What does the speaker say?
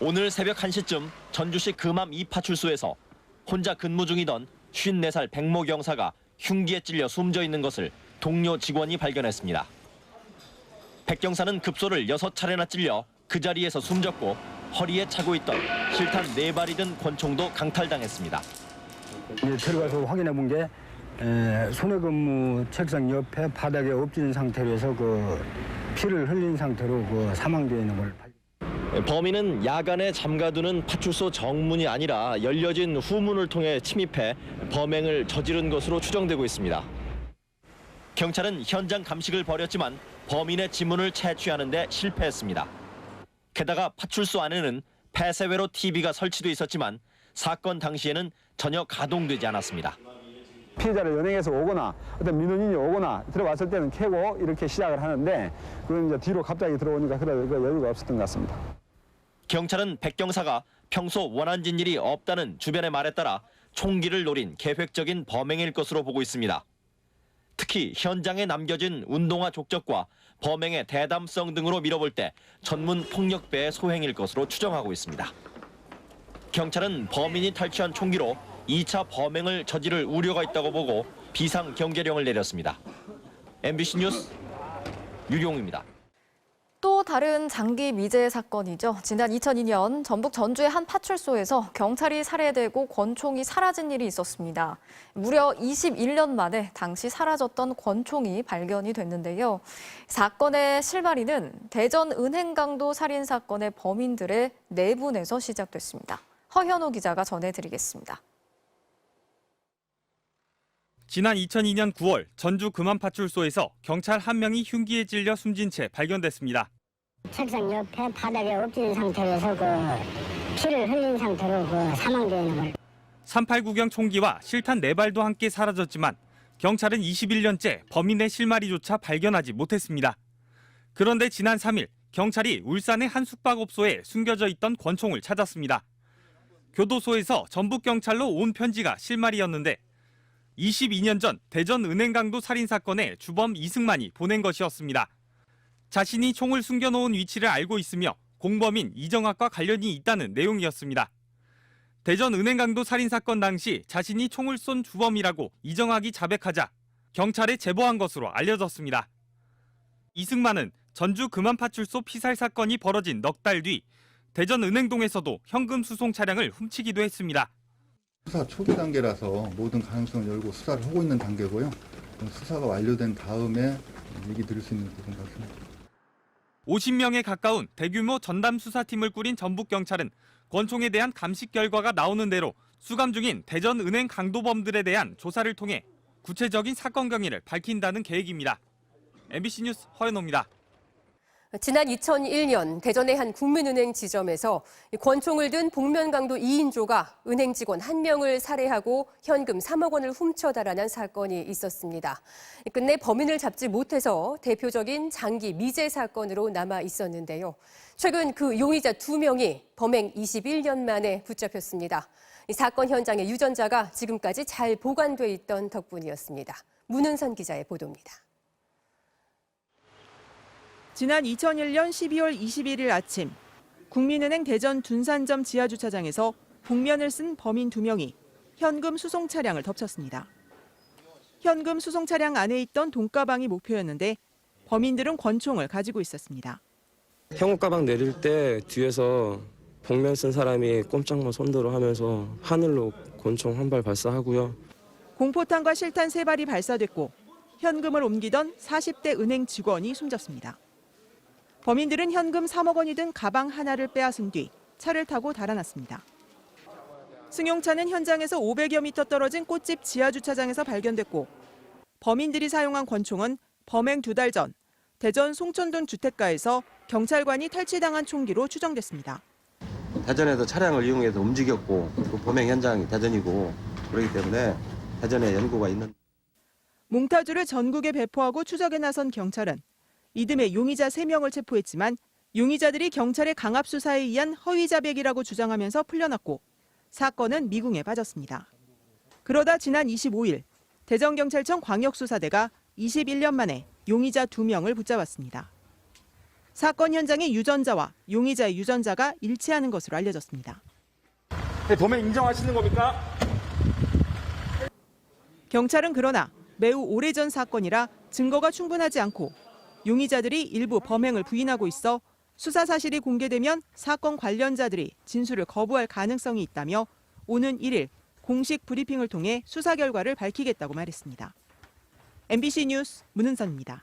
오늘 새벽 1시쯤 전주시 금암 2파출소에서 혼자 근무 중이던 54살 백모 경사가 흉기에 찔려 숨져 있는 것을 동료 직원이 발견했습니다. 백 경사는 급소를 6차례나 찔려 그 자리에서 숨졌고 허리에 차고 있던 실탄 4발이 든 권총도 강탈당했습니다. 들어가서 확인해 본 게 손해 근무 책상 옆에 바닥에 엎진 상태에서 피를 흘린 상태로 사망되어 있는 걸. 범인은 야간에 잠가두는 파출소 정문이 아니라 열려진 후문을 통해 침입해 범행을 저지른 것으로 추정되고 있습니다. 경찰은 현장 감식을 벌였지만 범인의 지문을 채취하는 데 실패했습니다. 게다가 파출소 안에는 폐쇄회로 TV가 설치돼 있었지만 사건 당시에는 전혀 가동되지 않았습니다. 피해자를 연행해서 오거나 어떤 민원인이 오거나 들어왔을 때는 켜고 이렇게 시작을 하는데 그건 이제 뒤로 갑자기 들어오니까 그럴 여유가 없었던 것 같습니다. 경찰은 백 경사가 평소 원한진 일이 없다는 주변의 말에 따라 총기를 노린 계획적인 범행일 것으로 보고 있습니다. 특히 현장에 남겨진 운동화 족적과 범행의 대담성 등으로 미뤄볼 때 전문 폭력배의 소행일 것으로 추정하고 있습니다. 경찰은 범인이 탈취한 총기로 2차 범행을 저지를 우려가 있다고 보고 비상경계령을 내렸습니다. MBC 뉴스 유용입니다. 또 다른 장기 미제 사건이죠. 지난 2002년 전북 전주의 한 파출소에서 경찰이 살해되고 권총이 사라진 일이 있었습니다. 무려 21년 만에 당시 사라졌던 권총이 발견이 됐는데요. 사건의 실마리는 대전 은행강도 살인 사건의 범인들의 내분에서 시작됐습니다. 허현호 기자가 전해드리겠습니다. 지난 2002년 9월 전주 금암파출소에서 경찰 한 명이 흉기에 찔려 숨진 채 발견됐습니다. 책상 옆에 바닥에 엎진 상태에서 피를 흘린 상태로 사망되어 있는 걸. 389경 총기와 실탄 4발도 함께 사라졌지만 경찰은 21년째 범인의 실마리조차 발견하지 못했습니다. 그런데 지난 3일 경찰이 울산의 한 숙박업소에 숨겨져 있던 권총을 찾았습니다. 교도소에서 전북경찰로 온 편지가 실마리였는데 22년 전 대전 은행강도 살인사건의 주범 이승만이 보낸 것이었습니다. 자신이 총을 숨겨놓은 위치를 알고 있으며 공범인 이정학과 관련이 있다는 내용이었습니다. 대전 은행강도 살인사건 당시 자신이 총을 쏜 주범이라고 이정학이 자백하자 경찰에 제보한 것으로 알려졌습니다. 이승만은 전주 금암파출소 피살 사건이 벌어진 넉 달 뒤 대전 은행동에서도 현금 수송 차량을 훔치기도 했습니다. 수사 초기 단계라서 모든 가능성을 열고 수사를 하고 있는 단계고요. 수사가 완료된 다음에 얘기 드릴 수 있는 부분 같습니다. 50명에 가까운 대규모 전담 수사팀을 꾸린 전북경찰은 권총에 대한 감식 결과가 나오는 대로 수감 중인 대전 은행 강도범들에 대한 조사를 통해 구체적인 사건 경위를 밝힌다는 계획입니다. MBC 뉴스 허연호입니다. 지난 2001년 대전의 한 국민은행 지점에서 권총을 든 복면강도 2인조가 은행 직원 1명을 살해하고 현금 3억 원을 훔쳐 달아난 사건이 있었습니다. 끝내 범인을 잡지 못해서 대표적인 장기 미제 사건으로 남아 있었는데요. 최근 그 용의자 2명이 범행 21년 만에 붙잡혔습니다. 이 사건 현장의 유전자가 지금까지 잘 보관돼 있던 덕분이었습니다. 문은선 기자의 보도입니다. 지난 2001년 12월 21일 아침 국민은행 대전 둔산점 지하주차장에서 복면을 쓴 범인 2명이 현금 수송 차량을 덮쳤습니다. 현금 수송 차량 안에 있던 돈가방이 목표였는데 범인들은 권총을 가지고 있었습니다. 현금 가방 내릴 때 뒤에서 복면 쓴 사람이 꼼짝마 손들어 하면서 하늘로 권총 한 발 발사하고요. 공포탄과 실탄 3발이 발사됐고 현금을 옮기던 40대 은행 직원이 숨졌습니다. 범인들은 현금 3억 원이 든 가방 하나를 빼앗은 뒤 차를 타고 달아났습니다. 승용차는 현장에서 500여 미터 떨어진 꽃집 지하주차장에서 발견됐고 범인들이 사용한 권총은 범행 2달 전 대전 송천동 주택가에서 경찰관이 탈취당한 총기로 추정됐습니다. 대전에서 차량을 이용해서 움직였고 그 범행 현장이 대전이고 그렇기 때문에 대전에 연고가 있는. 몽타주를 전국에 배포하고 추적에 나선 경찰은 이듬해 용의자 3명을 체포했지만 용의자들이 경찰의 강압 수사에 의한 허위 자백이라고 주장하면서 풀려났고 사건은 미궁에 빠졌습니다. 그러다 지난 25일 대전경찰청 광역수사대가 21년 만에 용의자 2명을 붙잡았습니다. 사건 현장의 유전자와 용의자의 유전자가 일치하는 것으로 알려졌습니다. 범행 인정하시는 겁니까? 경찰은 그러나 매우 오래전 사건이라 증거가 충분하지 않고 용의자들이 일부 범행을 부인하고 있어 수사 사실이 공개되면 사건 관련자들이 진술을 거부할 가능성이 있다며 오는 1일 공식 브리핑을 통해 수사 결과를 밝히겠다고 말했습니다. MBC 뉴스 문은선입니다.